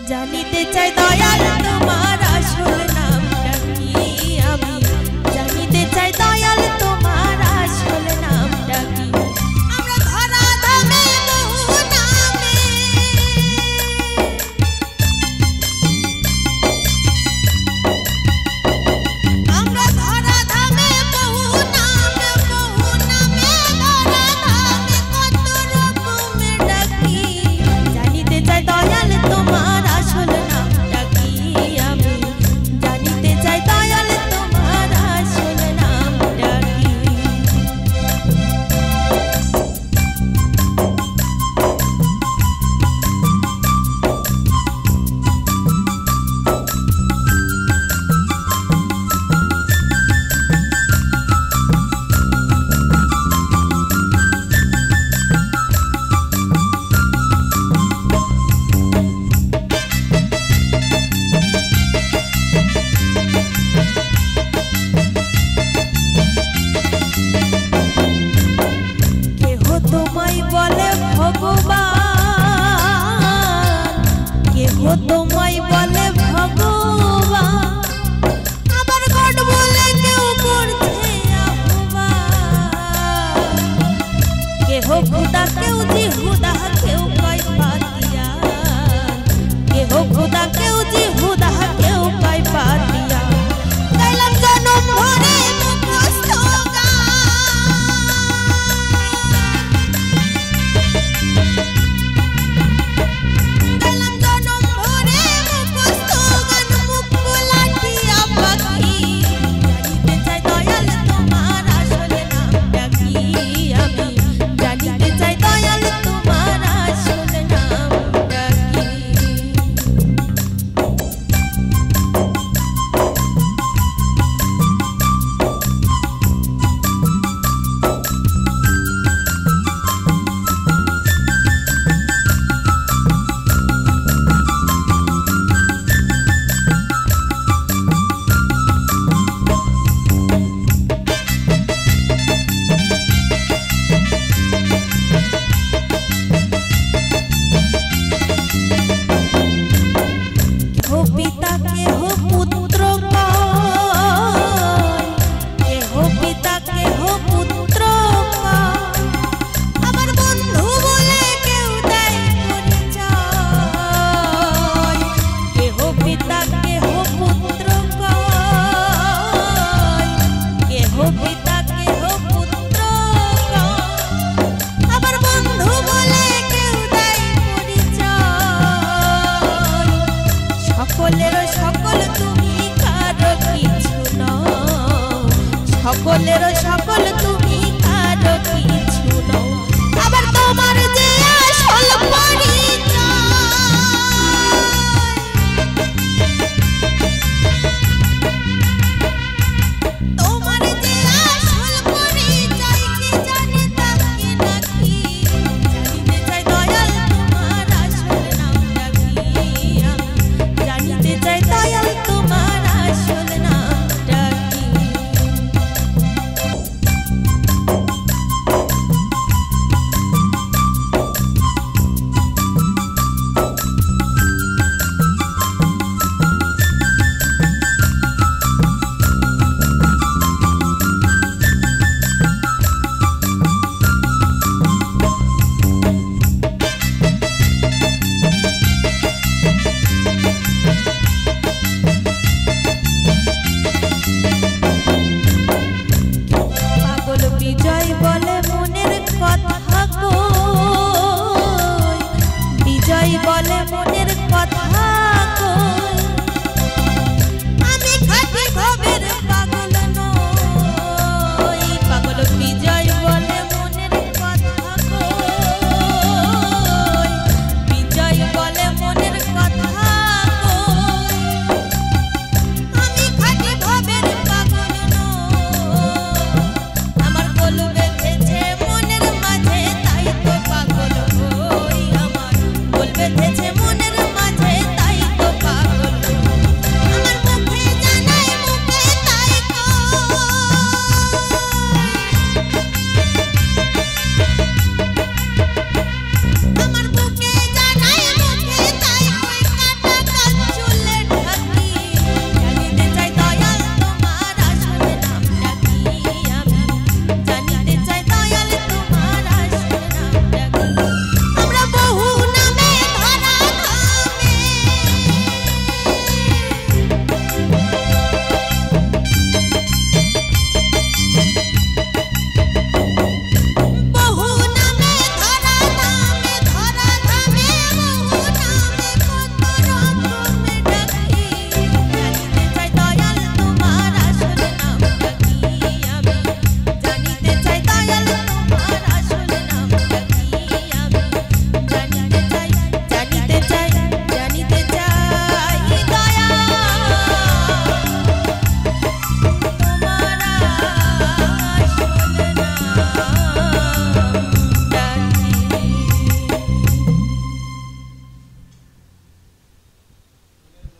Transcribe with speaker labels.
Speaker 1: জানিতে চাই দয়াল তোমার আসল নামটা কি আমি জানিতে চাই দয়াল তোমার আসল নামটা কি আমরা ধরা ধামে বহু নামে আমরা ধরা ধামে বহু নামে ধরা ধামে কত রকমের ডাকি জানিতে চাই দয়াল তোমার আসল নামটা কি আমি জানিতে চাই দয়াল তোমার আসল নামটা কি তোমায় বলে ভগবান কেহ তোমায় বলে ভগবান আবার গড বলে কেউ করছে আহ্বান কেহ খুদা কেউ জিহুদা কেউ কয় পাতিয়া কেহ খুদা কেউ জিহুদা কেউ কয় পাতিয়া গাইলাম জনম ভরে মুখস্থ পিতা কেহ পুত্র কেহ পিতা কেহ পুত্র আমার বন্ধু বলে কেউ দেয় পরিচয় কেহ পিতা কেহ পুত্র কেহ পিতা কেহ পুত্র আমার বন্ধু বলে কেউ দেয় পরিচয় সকলের সকল তুমি কারো কিছু নও সকলের সকল তুমি কারো কিছু নও আবার তোমার যে আসল